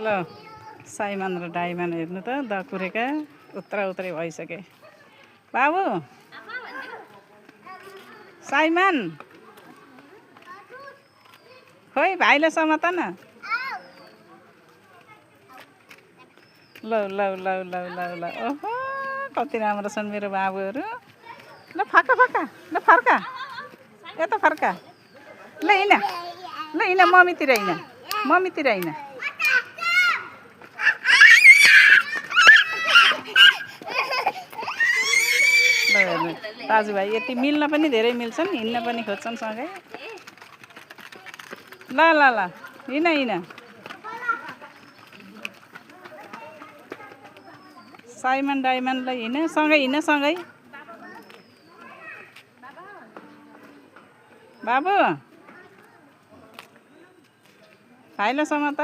ल साइमन र डाइमन हेर्नु त दकुरेका उत्रै भइसके। बाबु साइमन खोइ भाइले समात न। ल ल ल ल ल ल ओहो कति राम्रो छन् मेरो बाबुहरू। ल फर्का ल फर्का यता फर्का। ल हिँड मम्मीतिर हिँड। दाजुभाइ यति मिल्न पनि धेरै मिल्छन्, हिँड्न पनि खोज्छन् सँगै। ल ल ल हिँड साइमन डाइमनलाई हिँड सँगै। बाबु भाइलाई समात।